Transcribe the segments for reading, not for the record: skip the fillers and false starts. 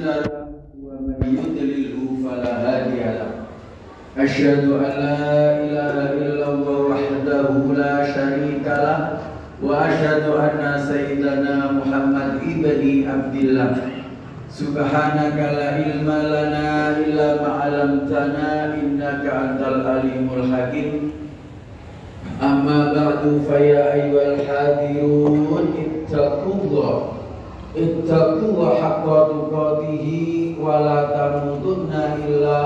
له ومن يضلله فلا هادي له أشهد أن لا إله إلا الله وحده لا شريك له وأشهد أن سيدنا محمد ابن عبد الله سبحانك لا علم لنا إلا ما علمتنا إنك أنت العليم الحكيم أما بعد فيا أيها الحاضرون اتقوا الله حق تقاته ولا تموتن إلا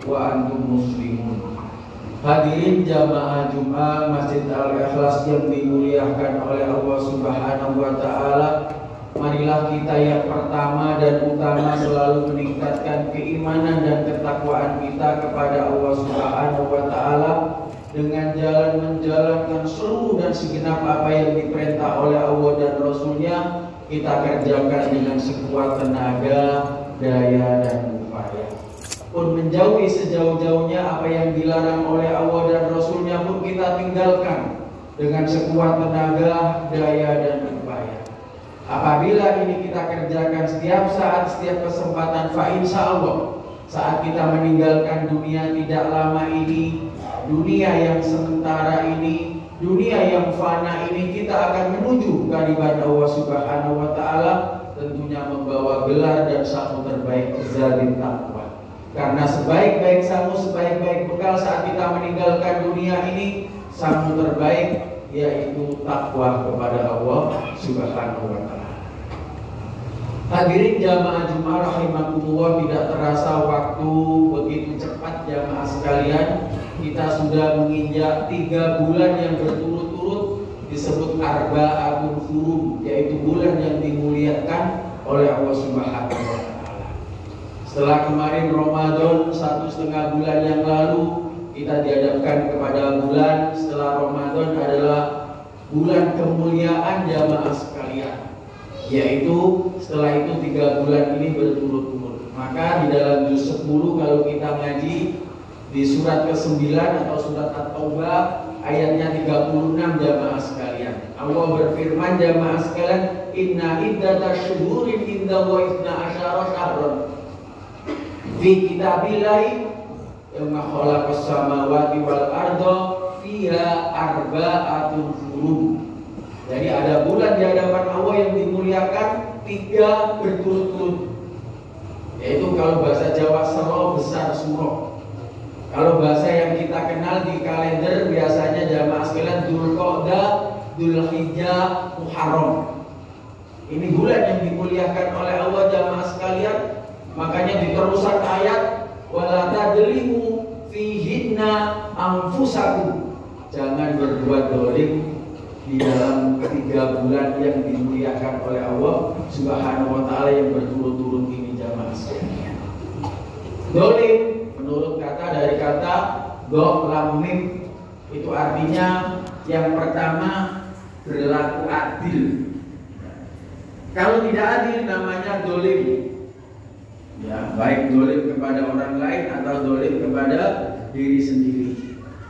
وأنتم مسlimun. Hadirin jamaah Jumat Masjid Al-Ikhlas yang dimuliakan oleh Allah Subhanahu wa taala, marilah kita yang pertama dan utama selalu meningkatkan keimanan dan ketakwaan kita kepada Allah Subhanahu wa taala dengan jalan menjalankan seluruh dan segenap apa yang diperintah oleh Allah dan Rasulnya. Kita kerjakan dengan sekuat tenaga, daya dan upaya. Pun menjauhi sejauh-jauhnya apa yang dilarang oleh Allah dan Rasulnya pun kita tinggalkan dengan sekuat tenaga, daya dan upaya. Apabila ini kita kerjakan setiap saat, setiap kesempatan, fa insya Allah saat kita meninggalkan dunia tidak lama ini, dunia yang sementara ini, dunia yang fana ini, kita akan menuju kehadiran Allah Subhanahu wa taala, tentunya membawa gelar dan sapu terbaik zalim takwa. Karena sebaik-baik sapu, sebaik-baik bekal saat kita meninggalkan dunia ini, sapu terbaik yaitu takwa kepada Allah Subhanahu wa taala. Hadirin jamaah Jumat rahimakumullah, tidak terasa waktu begitu cepat jamaah sekalian. Kita sudah menginjak 3 bulan yang berturut-turut disebut arba'atul hurum, yaitu bulan yang dimuliakan oleh Allah Subhanahu wa taala. Setelah kemarin Ramadan 1,5 bulan yang lalu, kita dihadapkan kepada bulan setelah Ramadan adalah bulan kemuliaan jamaah sekalian, yaitu setelah itu 3 bulan ini berturut-turut. Maka di dalam juz 10 kalau kita ngaji di surat ke-9 atau surat At-Taubah ayatnya 36 jamaah sekalian, Allah berfirman jamaah sekalian, inna iddatash syuhuri indallahi 12 syahran fi kitabillahi yawma khalaqas samawati wal arda fiha arba'atul hurum. Jadi ada bulan di hadapan Allah yang dimuliakan 3 berturut-turut, yaitu kalau bahasa Jawa sero besar suro. Kalau bahasa yang kita kenal di kalender biasanya jamaah sekalian Dzulqa'dah, Dzulhijjah, Muharram. Ini bulan yang dimuliakan oleh Allah jamaah sekalian. Makanya di terusan ayat wala tadlimu fihinna anfusakum. Jangan berbuat dolim di dalam 3 bulan yang dimuliakan oleh Allah Subhanahu wa taala yang berturut-turut ini jamaah sekalian. Dolim menurut kata dari kata do lam mim itu artinya yang pertama berlaku adil. Kalau tidak adil namanya dolim. Ya, baik dolim kepada orang lain atau dolim kepada diri sendiri.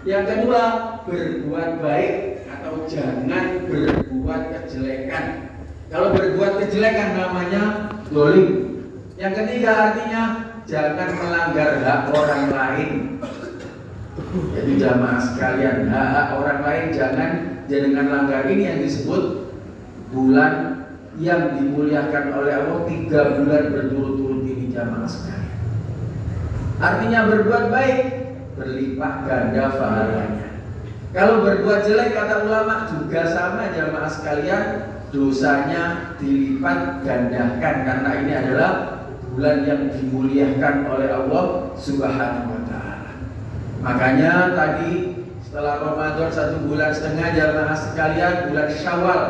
Yang kedua, berbuat baik atau jangan berbuat kejelekan. Kalau berbuat kejelekan namanya dolim. Yang ketiga artinya jangan melanggar hak orang lain. Jadi jamaah sekalian, hak orang lain jangan langgar. Ini yang disebut bulan yang dimuliakan oleh Allah 3 bulan berturut-turut ini jamaah sekalian. Artinya berbuat baik berlipat ganda pahalanya. Kalau berbuat jelek kata ulama juga sama jamaah sekalian, dosanya dilipat gandakan karena ini adalah bulan yang dimuliakan oleh Allah Subhanahu wa taala. Makanya tadi setelah Ramadan 1,5 bulan jamaah sekalian, bulan Syawal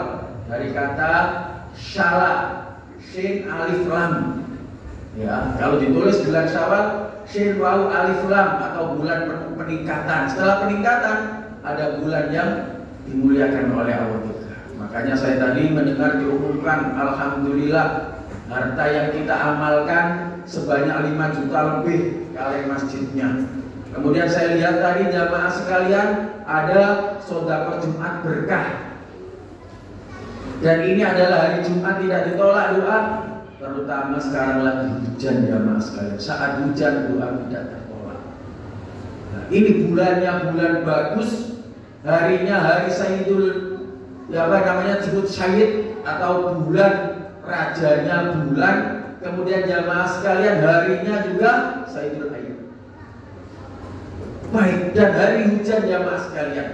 dari kata syala, shin alif lam. Ya, kalau ditulis bulan Syawal, shin waw alif lam atau bulan peningkatan. Setelah peningkatan ada bulan yang dimuliakan oleh Allah juga. Makanya saya tadi mendengar diumumkan alhamdulillah harta yang kita amalkan sebanyak 5 juta lebih kali masjidnya. Kemudian saya lihat tadi jamaah sekalian ada sedekah Jumat berkah. Dan ini adalah hari Jumat tidak ditolak doa, terutama sekarang lagi hujan jamaah sekalian. Saat hujan doa tidak tertolak. Nah, ini bulannya bulan bagus, harinya hari Sayyidul, ya apa namanya, disebut Sayyid atau bulan rajanya bulan. Kemudian jamaah sekalian harinya juga Sayyidul Ayyam. Baik, dan hari hujan jamaah sekalian.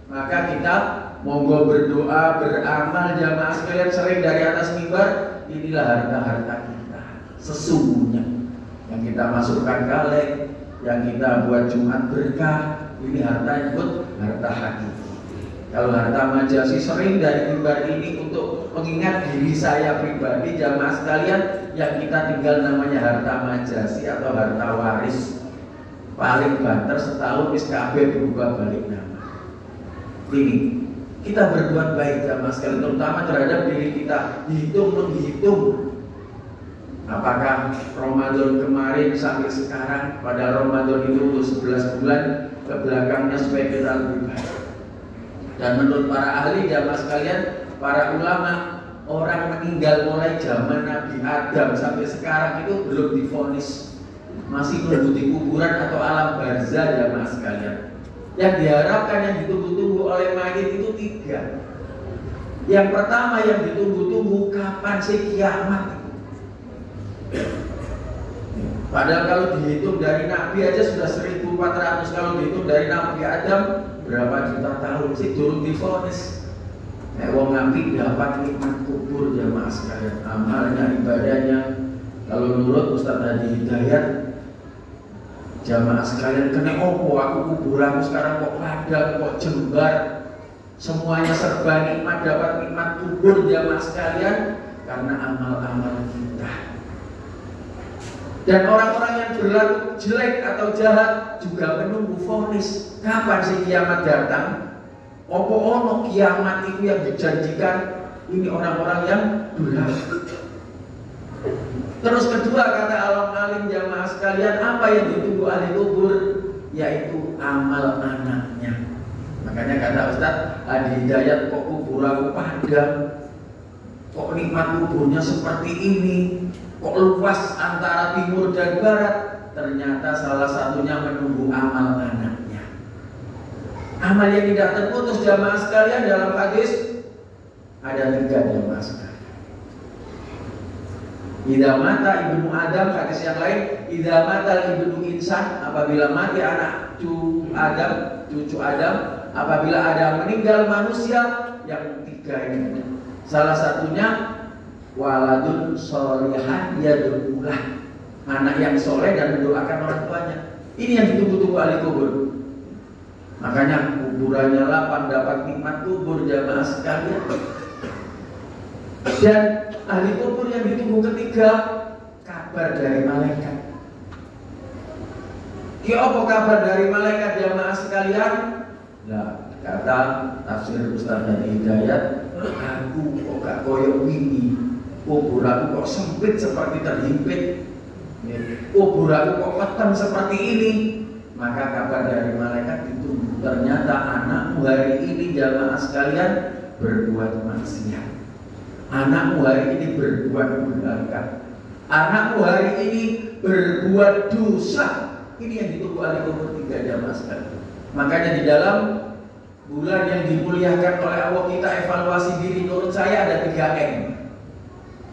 Maka kita monggo berdoa, beramal jamaah sekalian sering dari atas mimbar. Inilah harta-harta kita sesungguhnya yang kita masukkan kaleng, yang kita buat Jumat berkah. Ini harta yang disebut harta hakiki. Kalau harta majasi sering dari mimbar ini untuk mengingat diri saya pribadi jamaah sekalian, yang kita tinggal namanya harta majasi atau harta waris. Paling banter setahun wis kabeh berubah balik nama. Ini kita berbuat baik jamaah sekalian, terutama terhadap diri kita. Menghitung apakah Ramadan kemarin sampai sekarang, pada Ramadan itu untuk 11 bulan ke belakangnya, supaya kita lebih baik. Dan menurut para ahli jamaah sekalian, para ulama, orang meninggal mulai zaman Nabi Adam sampai sekarang itu belum divonis, masih nunggu di kuburan atau alam barzah jamaah sekalian. Yang diharapkan, yang ditunggu-tunggu oleh mayit itu 3. Yang pertama yang ditunggu-tunggu, kapan sih kiamat? Padahal kalau dihitung dari Nabi aja sudah 1400, kalau dihitung dari Nabi Adam berapa juta tahun sih turun divonis. Wong ngapi dapat nikmat kubur jamaah sekalian, amalnya, ibadahnya. Kalau menurut Ustaz Hadi Hidayat, jamaah sekalian, kena opo aku kubur aku sekarang kok padang, kok jembar, semuanya serba nikmat, dapat nikmat kubur jamaah sekalian, karena amal-amal kita. Dan orang-orang yang berlaku jelek atau jahat juga menunggu vonis. Kapan sih kiamat datang? Opo ono kiamat itu yang dijanjikan? Ini orang-orang yang durhaka. Terus kedua, kata alim jamaah sekalian, apa yang ditunggu ahli kubur? Yaitu amal anaknya. Makanya kata Ustaz Hadi Hidayat, kok kubur aku padang, kok nikmat kuburnya seperti ini, kok luas antara timur dan barat? Ternyata salah satunya menunggu amal anaknya. Amal yang tidak terputus jamaah sekalian, dalam hadis ada 3 jamaah sekalian. Idza mata ibnu Adam, hadis yang lain, idza mata ibnu insan, apabila mati anak cucu Adam, apabila ada meninggal manusia, yang 3 ini. Salah satunya waladun sholihan yad'ulah, anak yang soleh dan mendoakan orang tuanya. Ini yang ditunggu-tunggu ahli kubur. Makanya kuburannya lapang, dapat nikmat kubur jamaah sekalian. Dan ahli kubur yang ditunggu ketiga, kabar dari malaikat. Apa kabar dari malaikat jamaah sekalian? Nah, kata tafsir Ustaz Hadi Hidayat, aku kok gak koyo wingi, kuburanku kok sempit seperti terhimpit, kuburanku kok peteng seperti ini. Maka kabar dari malaikat ditunggu. Ternyata anakmu hari ini jamaah sekalian berbuat maksiat. Anakmu hari ini berbuat durhaka. Anakmu hari ini berbuat dosa. Ini yang ditunggu ahli kubur 3 jamaah sekalian. Makanya di dalam bulan yang dimuliakan oleh Allah, kita evaluasi diri. Menurut saya ada 3M.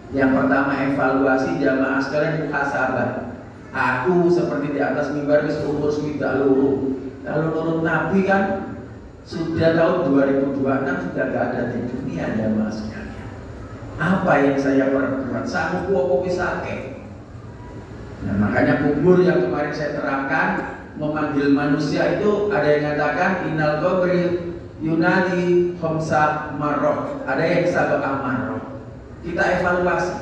Yang pertama, evaluasi jamaah sekalian, muhasabah. Aku seperti di atas mimbar wis umur swidak loro. Kalau menurut Nabi kan sudah tahun 2026 sudah gak ada di dunia jamaah sekalian. Apa yang saya perbuat? Sanggup apa wis akeh. Nah, makanya kubur yang kemarin saya terangkan memanggil manusia itu, ada yang mengatakan innal qabri yunadi khamsa marrah, ada yang sabab amarrah. Kita evaluasi.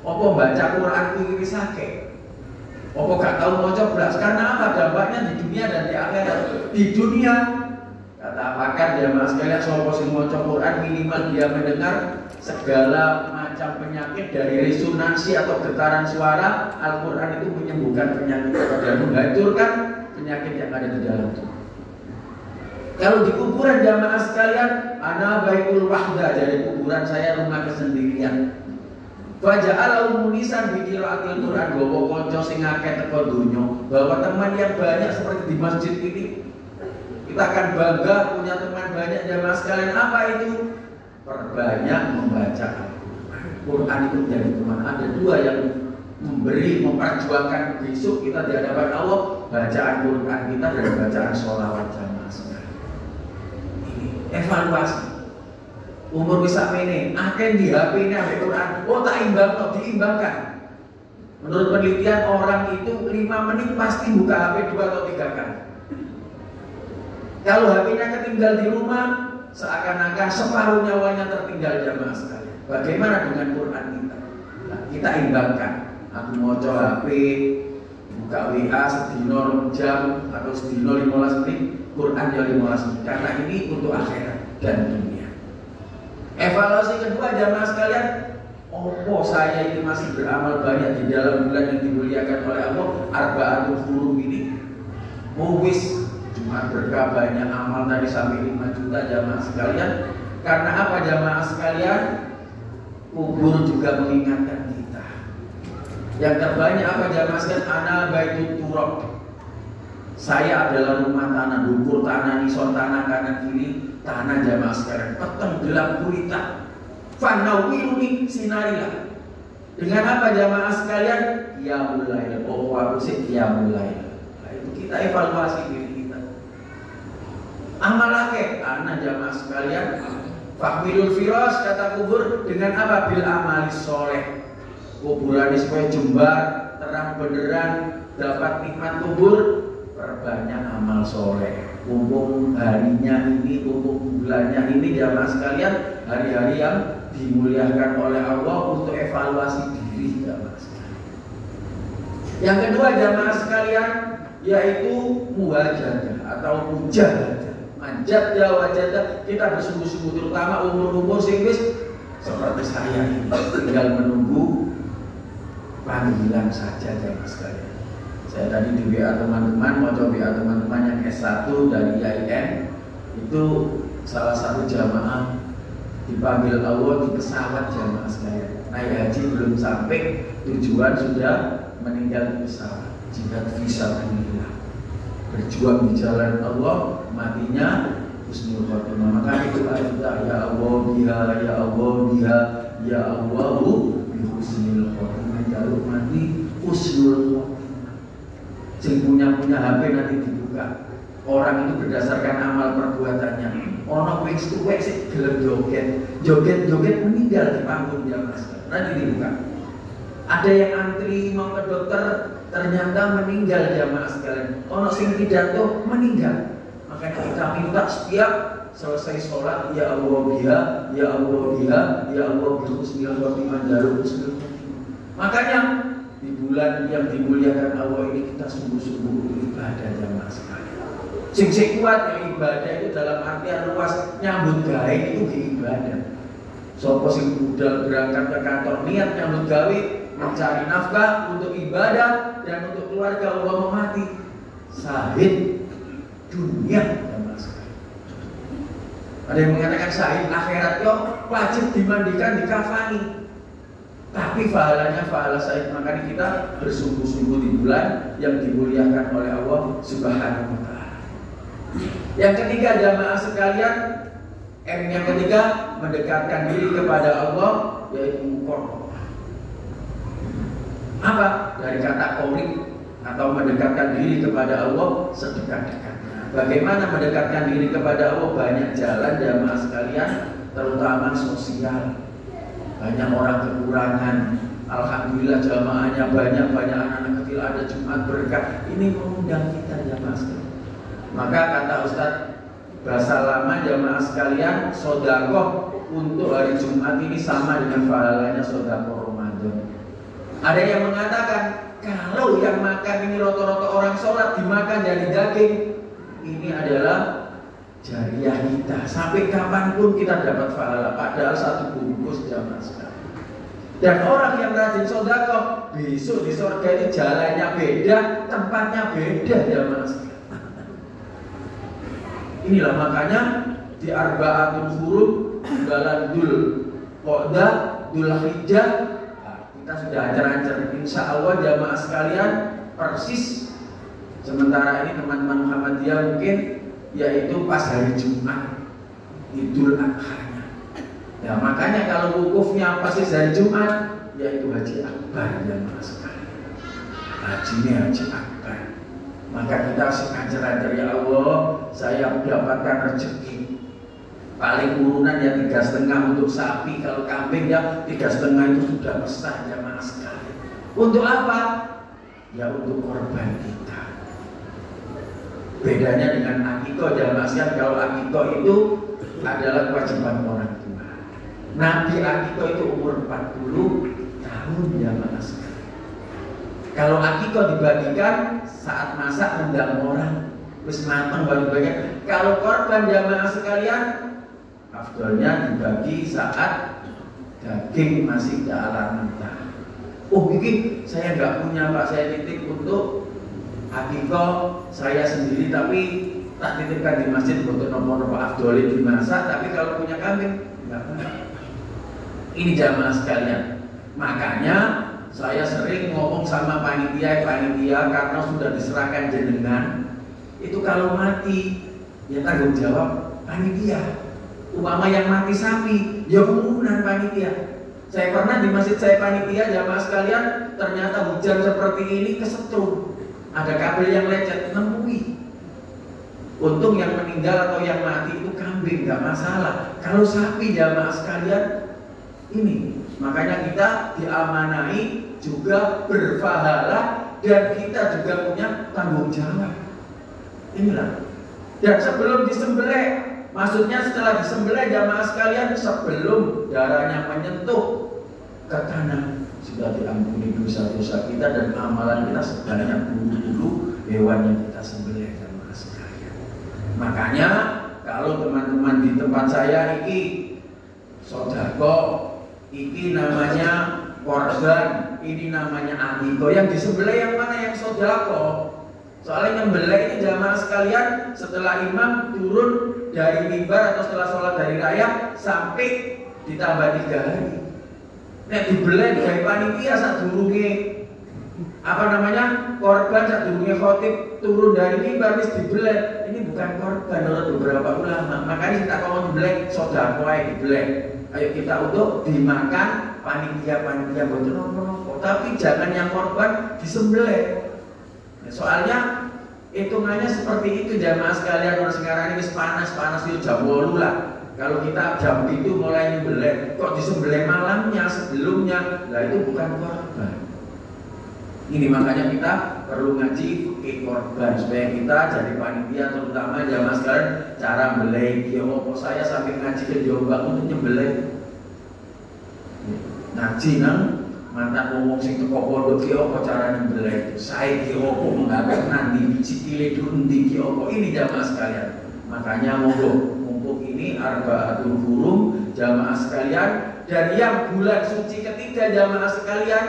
Apa baca Quran kuwi wis akeh? Apa gak tahu maca belas? Karena apa? Dampaknya di dunia dan di akhirat. Di dunia, kata pakar jamaah sekalian, sapa sing maca Quran minimal dia mendengar segala macam penyakit dari resonansi atau getaran suara. Al-Quran itu menyembuhkan penyakit dan menghancurkan penyakit yang ada di dalam tubuh. Kalau di kuburan jamaah sekalian, ana baitul wahda, jadi kuburan saya rumah kesendirian. Faja'alahu munisan bi qiraatil Quran, gowo kanca sing akeh teko donya, bahwa teman yang banyak seperti di masjid ini. Kita akan bangga punya teman banyak jamaah sekalian. Apa itu? Perbanyak membaca Quran itu menjadi teman. Ada dua yang memperjuangkan besok kita di hadapan Allah, bacaan Quran kita dan bacaan sholawat jamaah sekalian. Ini evaluasi. Umur bisa ini, akan di HP ini ambil Quran. Oh tak imbang, oh diimbangkan. Menurut penelitian orang itu 5 menit pasti buka HP 2 atau 3 kali. Kalau HP-nya ketinggal di rumah, seakan-akan separuh nyawanya tertinggal jamaah sekalian. Bagaimana dengan Quran kita? Nah, kita imbangkan. Aku mau coba HP, buka WA sedino jam atau sedino 15 menit, Quran ya 15 menit. Karena ini untuk akhirat dan dunia. Evaluasi kedua jamaah sekalian, opo saya ini masih beramal banyak di dalam bulan yang dimuliakan oleh Allah, Arba'atul Hurum ini. Wis cuma berkah banyak amal tadi sampai 5 juta jamaah sekalian. Karena apa jamaah sekalian? Kubur juga mengingatkan kita. Yang terbanyak apa jamaah sekalian? Ana baitut turab. Saya adalah rumah tanah, dukur tanah, nisor tanah, kanan kiri tanah jamaah sekalian, peteng gelap gulita. Fanawiruni sinarilah. Dengan apa jamaah sekalian? Qiyamul lail. Oh aku sih qiyamul lail. Nah, itu kita evaluasi diri kita. Amal lagi, anak jamaah sekalian. Fahmilul firas kata kubur dengan apa? Bil amali soleh. Kuburan supaya jembar, terang benderang, dapat nikmat kubur. Perbanyak amal soleh. Mumpung harinya ini, mumpung bulannya ini jamaah sekalian, hari-hari yang dimuliakan oleh Allah untuk evaluasi diri jamaah sekalian. Yang kedua jamaah sekalian yaitu muwajadah atau mujahadah. Manjadah wajadah, kita bersungguh-sungguh terutama umur-umur sing wis seperti saya ini tinggal menunggu panggilan saja jamaah sekalian. Saya tadi di WA teman-teman, mau coba WA teman-teman yang S1 dari IAIN, itu salah satu jamaah dipanggil Allah di pesawat jamaah sekalian. Naik haji belum sampai tujuan sudah meninggal di pesawat. Jihad fisabilillah, berjuang di jalan Allah, matinya husnul khotimah. Maka itu kita ya Allah biha, ya Allah biha, ya Allahu bi husnul khotimah. Jalur mati husnul khotimah. Sing punya HP nanti dibuka. Orang itu berdasarkan amal perbuatannya. Ono wis tuwek sik gelem joget meninggal di panggung jamaah. Nanti dibuka. Ada yang antri mau ke dokter ternyata meninggal jamaah sekalian. Ono sing pidato meninggal. Makanya kita minta setiap selesai sholat ya Allah biha, ya Allah biha, ya Allah bi husnil khotimah jalur husnul khotimah. Makanya di bulan yang dimuliakan Allah ini kita sungguh-sungguh ibadah jamaah sekalian. Sing kuat yang ibadah itu dalam artian luas, nyambut gawe itu ibadah. Sopo sing udah berangkat ke kantor niat nyambut gawe mencari nafkah untuk ibadah dan untuk keluarga Allah mati. Syahid dunia jamaah sekalian. Ada yang mengatakan syahid akhirat yo wajib dimandikan, dikafani. Tapi pahalanya pahala syahid. Makanya kita bersungguh-sungguh di bulan yang dimuliakan oleh Allah Subhanahu wa ta'ala. Yang ketiga jamaah sekalian, yang ketiga mendekatkan diri kepada Allah, yaitu qurb. Apa? Dari kata qurib atau mendekatkan diri kepada Allah sedekat-dekatnya. Bagaimana mendekatkan diri kepada Allah? Banyak jalan jamaah sekalian, terutama sosial. Banyak orang kekurangan, alhamdulillah jamaahnya banyak anak-anak kecil ada Jumat berkah. Ini mengundang kita jamaah sekalian. Maka kata Ustadz, bahasa lama jamaah sekalian, sodakoh untuk hari Jumat ini sama dengan pahalanya sodakoh Ramadan. Ada yang mengatakan kalau yang makan ini rata-rata orang sholat dimakan dari daging, ini adalah jariah kita. Sampai kapanpun kita dapat pahala. Padahal satu bungkus jamaah sekalian. Dan orang yang rajin sedekah besok di surga itu jalannya beda, tempatnya beda jamaah sekalian. Inilah makanya di Arba'atul Hurum, bulan Dzul Qa'dah, Dzul Hijjah, kita sudah ancar-ancar. Insya Allah jamaah sekalian persis. Sementara ini teman-teman Muhammadiyah mungkin yaitu pas hari Jumat Idul Adha-nya. Ya makanya kalau wukufnya pas hari Jumat yaitu Haji Akbar jamaah sekalian. Haji ini Haji Akbar. Maka kita ancar-ancar, ya Allah, saya mendapatkan rezeki. Paling urunan ya 3,5 untuk sapi, kalau kambing ya 3,5 itu sudah besar jamaah sekalian. Untuk apa? Ya untuk korban kita. Bedanya dengan akikoh jamaah sekalian, kalau akikoh itu adalah kewajiban orang tua. Nabi akikoh itu umur 40 tahun jamaah sekalian. Kalau akikoh dibagikan saat masak undang orang, terus matang baru bagian. Kalau korban jamaah sekalian, afdolnya dibagi saat daging masih dalam mentah. Oh ini saya nggak punya Pak, saya titip untuk akikoh saya sendiri, tapi tak titipkan di masjid untuk nomor afdolin dimasak. Tapi kalau punya kambing nggak punya. Ini jamaah sekalian. Makanya saya sering ngomong sama panitia karena sudah diserahkan jenengan. Itu kalau mati ya tanggung jawab panitia. Umpama yang mati sapi, ya kerumunan panitia. Saya pernah di masjid saya panitia jamaah sekalian, ternyata hujan seperti ini kesetrum. Ada kabel yang lecet, nemui. Untung yang meninggal atau yang mati itu kambing, nggak masalah. Kalau sapi jamaah sekalian, ini makanya kita diamanai juga berpahala dan kita juga punya tanggung jawab. Inilah. Dan sebelum disembelih, maksudnya setelah disembelih jamaah sekalian, sebelum darahnya menyentuh ke tanah, sudah diampuni dosa-dosa kita dan amalan kita sebanyak dulu hewan yang kita sembelih jamaah sekalian. Makanya kalau teman-teman di tempat saya ini sodako, ini namanya korban, ini namanya akikoh. Yang disembelih yang mana? Yang sodako. Soalnya nyembelih ini jamaah sekalian setelah imam turun dari mimbar atau setelah sholat dari raya sampai ditambah 3 hari. Nek dibeleh dari panitia sadurunge korban sadurunge khotib turun dari mimbar wis dibeleh. Ini bukan korban menurut beberapa ulama. Makanya kita kalau dibeleh sedekah wae dibeleh. Ayo kita untuk dimakan panitia boten nopo-nopo. Tapi jangan yang korban disembelih. Soalnya hitungannya seperti itu jamaah sekalian. Orang sekarang ini panas itu jam 8 lah. Kalau kita jam itu mulai nyembelih, kok disembelih malamnya sebelumnya, lah itu bukan korban. Ini makanya kita perlu ngaji fikih korban supaya kita jadi panitia, terutama jamaah sekalian cara belai. Ya opo saya sampai ngaji ke Jombang untuk nyembelih. Ngaji nang mantan ngomong sing teko pondok ki opo cara nyembelih. Saya ki opo menggabek nanti sikile dundi ki opo. Ini jamaah sekalian. Makanya mumpung ini arba'atul hurum jamaah sekalian, dan yang bulan suci ketiga jamaah sekalian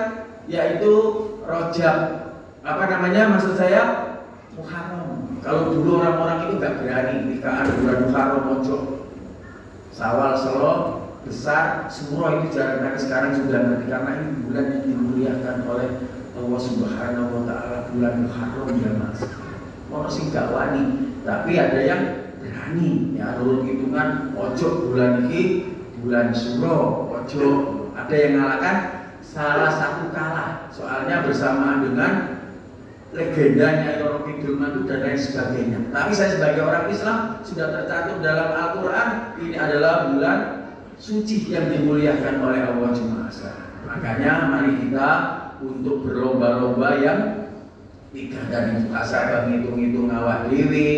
yaitu Rajab, maksud saya Muharram. Kalau dulu orang-orang itu gak berani nikahan bulan Muharram, ojo Sawal, Selo, Besar, Suro itu jarang, tapi sekarang sudah ngerti karena ini bulan yang dimuliakan oleh Allah Subhanahu wa Ta'ala, bulan Muharram jamaah sekalian. Ono sing gak wani, tapi ada yang berani ya, nurut hitungan ojo bulan ini bulan Suro, ojo. Ada yang ngalahkan salah satu kalah, soalnya bersamaan dengan legendanya Roro Kidul Mantu dan lain sebagainya. Tapi saya sebagai orang Islam sudah tercatat dalam Al-Quran, ini adalah bulan suci yang dimuliakan oleh Allah Subhanahu. Makanya mari kita untuk berlomba-lomba yang 3 dari asal menghitung-hitung awak dewi,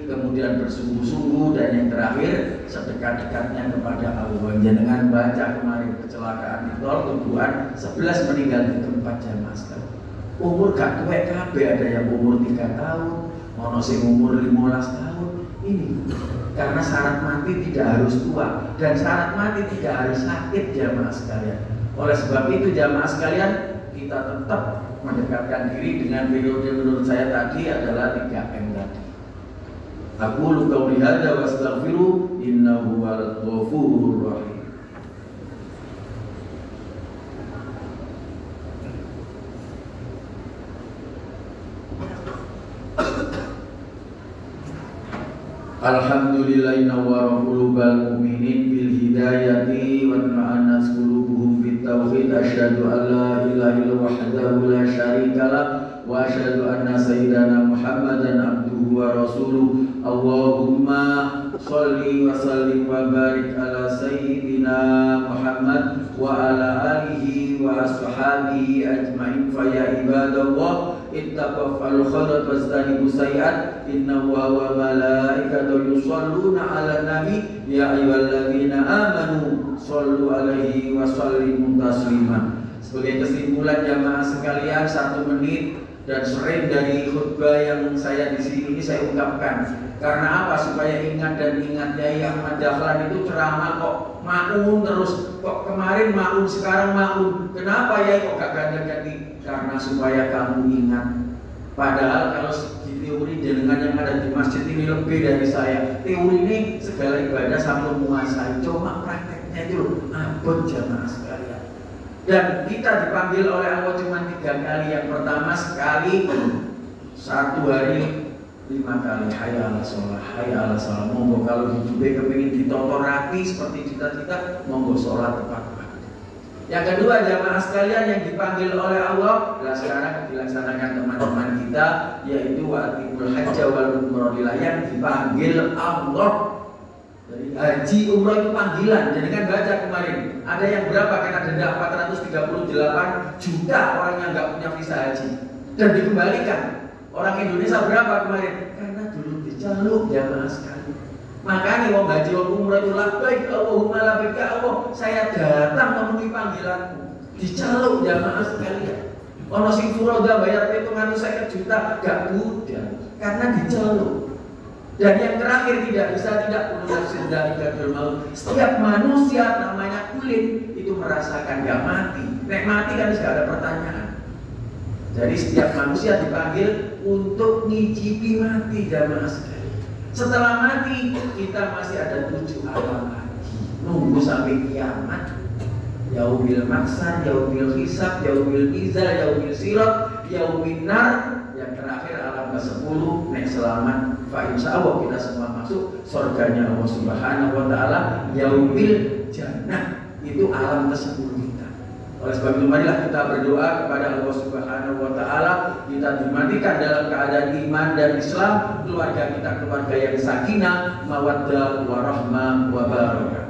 kemudian bersungguh-sungguh, dan yang terakhir sedekat-dekatnya kepada Allah. Jangan baca kemarin kecelakaan di tol tujuan 11 meninggal di tempat jamaah sekalian. Umur gak tuwek kabeh, ada yang umur 3 tahun, ono sing umur 15 tahun. Ini karena syarat mati tidak harus tua dan syarat mati tidak harus sakit jamaah sekalian. Oleh sebab itu jamaah sekalian, kita tetap mendekatkan diri dengan periode menurut saya tadi adalah 3M tadi. Aku luka ulihada wa astaghfiru innahu wal ghafurur rahim. Alhamdulillahi nawwara qulubal mu'minin bil hidayati wa ma'anas qulubuhum bit tauhid. Asyhadu an la ilaha illallah wahdahu la syarikalah wa asyhadu anna sayyidana Muhammadan abduhu wa rasuluh. Allahumma sholli wa sallim wa barik ala sayyidina Muhammad wa ala alihi wa ashabihi ajma'in. Fa ya ibadallah ittaqul khairat wastanibu sayyi'at innahu wa malaikatahu yusholluna 'alan nabi ya ayyuhalladzina amanu shollu 'alaihi wa sallimu taslima. Sebagai kesimpulan jamaah sekalian, 1 menit dan sering dari khutbah yang saya di sini ini saya ungkapkan. Karena apa? Supaya ingat dan ingat Yai Ahmad Dahlan itu ceramah kok maun terus, kok kemarin maun sekarang maun. Kenapa Yai kok gak ganti-ganti? Karena supaya kamu ingat. Padahal kalau di teori jenengan yang ada di masjid ini lebih dari saya. Teori ini segala ibadah sampai menguasai. Cuma prakteknya itu abot jamaah sekalian. Dan kita dipanggil oleh Allah cuma 3 kali. Yang pertama sekali 1 hari 5 kali. Hayya ala sholat, hayya ala sholat. Monggo kalau hidupnya kepingin ditotor rapi seperti cita-cita, monggo sholat tepat waktu. Yang kedua jamaah sekalian yang dipanggil oleh Allah, nah sekarang dilaksanakan teman-teman kita, yaitu wa'atimul hajja wal umrah, yang dipanggil Allah. Jadi haji umrah itu panggilan. Jadi kan baca kemarin ada yang berapa kena denda 438 juta orang yang nggak punya visa haji dan dikembalikan. Orang Indonesia berapa kemarin? Karena dulu dicaluk jamaah sekalian. Makanya wong haji wong umrah itu labbaik Allahumma labbaik ya Allah, saya datang memenuhi panggilanmu. Dicaluk jamaah sekalian. Ono sing furoda bayar itu nganti 50 juta gak mudah karena dicaluk. Dan yang terakhir tidak bisa tidak perlu nafsin dari gadul maut. Setiap manusia namanya kulit itu merasakan gak mati. Nek mati kan sudah ada pertanyaan. Jadi setiap manusia dipanggil untuk ngicipi mati jamaah sekalian. Setelah mati kita masih ada 7 alam lagi. Nunggu sampai kiamat. Yaumil maksar, yaumil hisab, yaumil mizan, yaumil sirat, yaumil nar. Yang terakhir alam ke-10 nek selamat. Fa insyaallah kita semua masuk surganya Allah Subhanahu wa taala, yaumil jannah. Itu alam ke-10 kita. Oleh sebab itu marilah kita berdoa kepada Allah Subhanahu wa taala, kita dimatikan dalam keadaan iman dan Islam, keluarga kita keluarga yang sakinah, mawaddah, warahmah, wabarakatuh.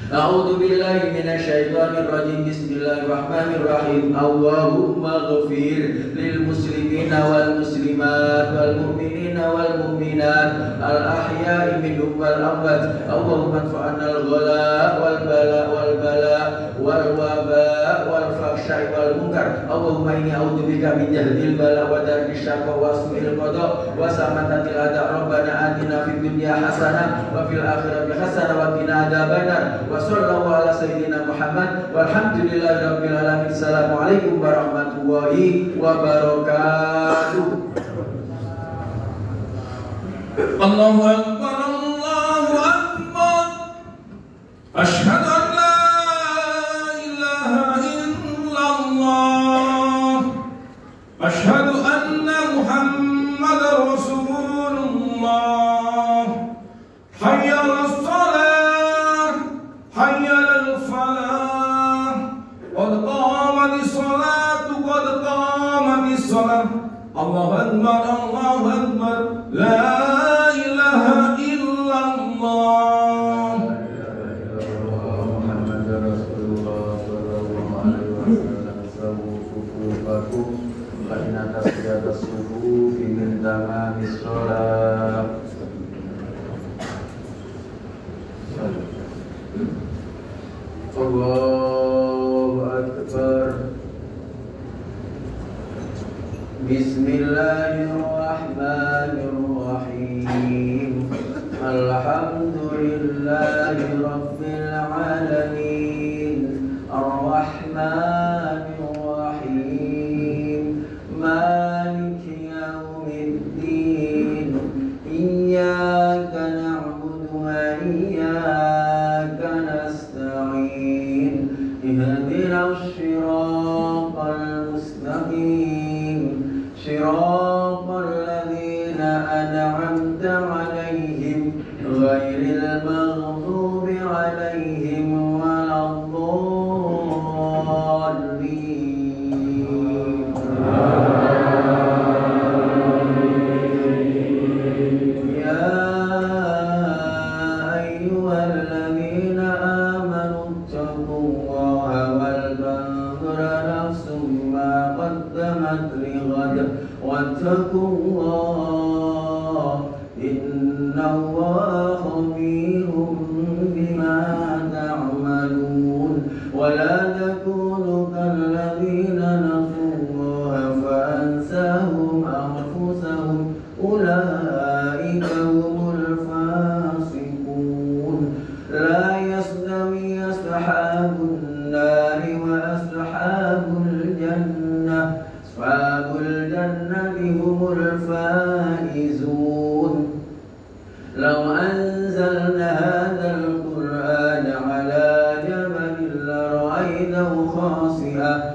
A'udzu billahi minasyaitonir rajim. Bismillahirrahmanirrahim. Allahumma ighfir lil muslimina wal muslimat wal mu'minina wal mu'minat al ahya'i minhum wal amwat. Allahumma anfa'na al ghala wal bala wal bala wal waba wal fahsya'i wal munkar. Allahumma inni a'udzubika min jahdil bala wa darki syaqwa wa su'il qada wa samatatil ada. Rabbana atina fid dunya hasanah wa fil akhirati hasanah wa qina adzabannar. Sallallahu ala sayyidina Muhammad walhamdulillahi rabbil alamin. Assalamualaikum warahmatullahi wabarakatuh. Allahu akbar, Allahu akbar. Asyhadu an la ilaha illallah. Asyhadu anna Muhammadar Rasulullah. Hayya 'alas shalah, hayya 'alal falah. Qad qamatis salatu, qad qamatis salah. Allahu akbar, Allahu akbar. La ilaha illallah. Muhammadur Rasulullah sallallahu alaihi wasallam. Sufufakum fa inna tasjadas sufufi min tamamis shalah. Allahu akbar. Bismillahirrahmanirrahim. Alhamdulillahi rabbil alamin. Ar-Rahmanir Rahim. Maliki yaumiddin. Iyyaka na'budu wa iyyaka nasta'in. Ihdinas siratal mustaqim. Siratal ladzina an'amta 'alaihim قدمت لغد واتقوا الله إن الله خبير بما تعملون ولا تكونوا كالذين نسوا الله فأنساهم أنفسهم أولئك هم الفاسقون لا يستوي أصحاب النار وأصحاب الجنة أصحاب الجنة هم الفائزون لو أنزلنا هذا القرآن على جبل لرأيته خاسئا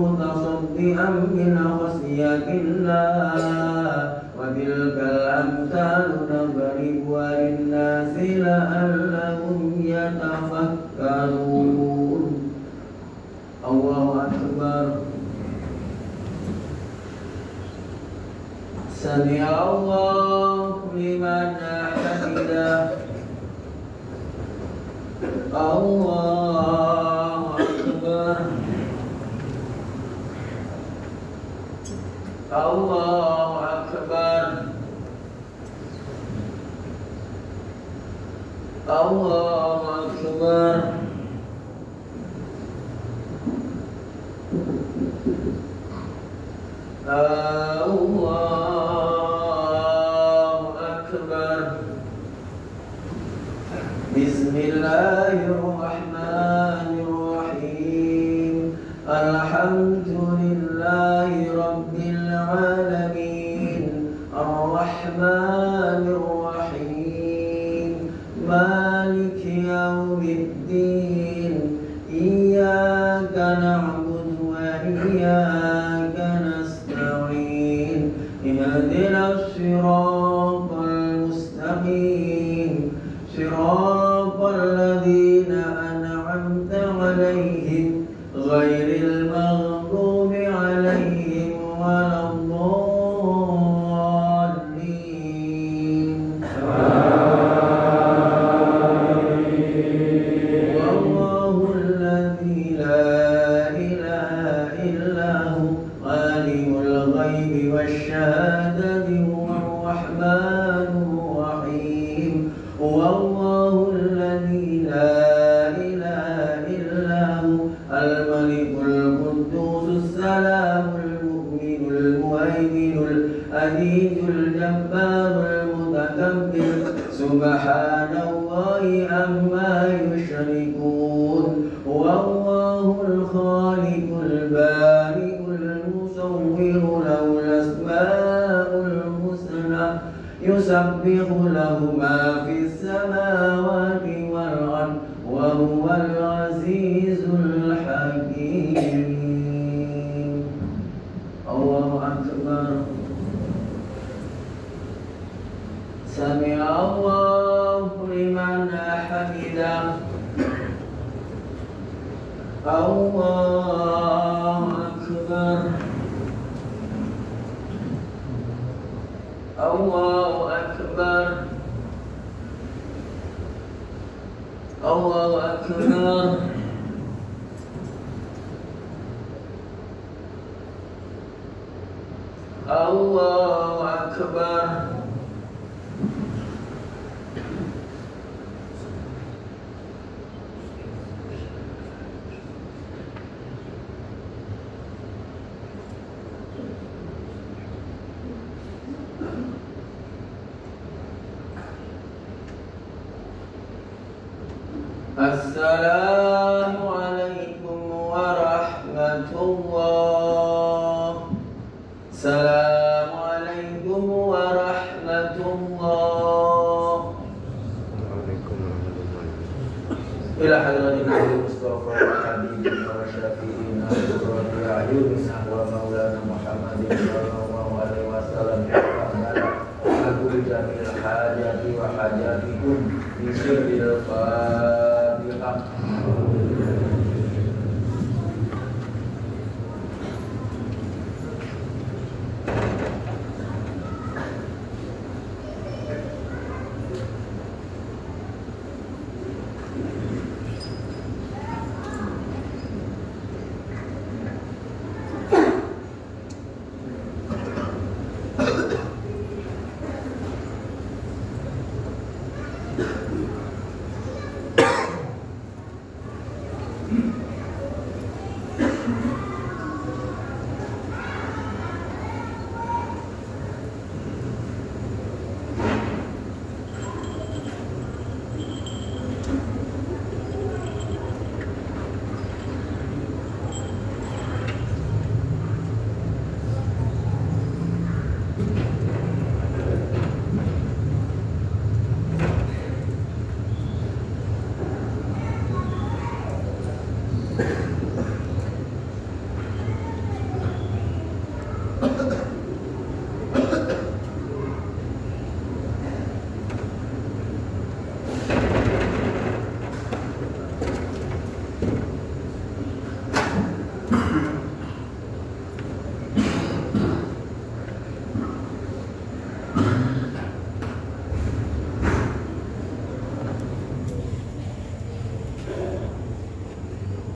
متصدئا من خشية الله وتلك الأمثال نضربها للناس لعلهم يتفكرون الله أكبر سمع الله لمن حمده الله أكبر الله أكبر الله أكبر الله أكبر بسم الله الرحمن الرحيم الحمد لله رب العالمين الرحمن الرحيم مالك يوم الدين إياك نعبد وإياك نستعين اهدنا الصراط المستقيم صراط الذين أنعمت عليهم غير المغضوب عليهم ولا الضالين والله الذي لا إله إلا هو عالم الغيب والشهادة هو الرحمن الرحيم والله الذي لا إله إلا هو الملك القدوس السلام المؤمن المهيمن العزيز الجبار المتكبر سبحان الله عما يشركون والله الخالق البارئ المصور له الأسماء الحسنى يسبح له ما في السماوات والأرض وهو العزيز الحكيم الله أكبر سمع الله لمن حمده الله أكبر الله أكبر الله أكبر الله أكبر السلام عليكم ورحمة الله السلام عليكم ورحمة الله إلى حضرة النبي المصطفى وحبيبنا وشفيعنا وقرة أعيننا ومولانا محمد صلى الله عليه وسلم أقول جميع الحاجات وحاجاتكم بسر الفاتحة. wabarakatuh.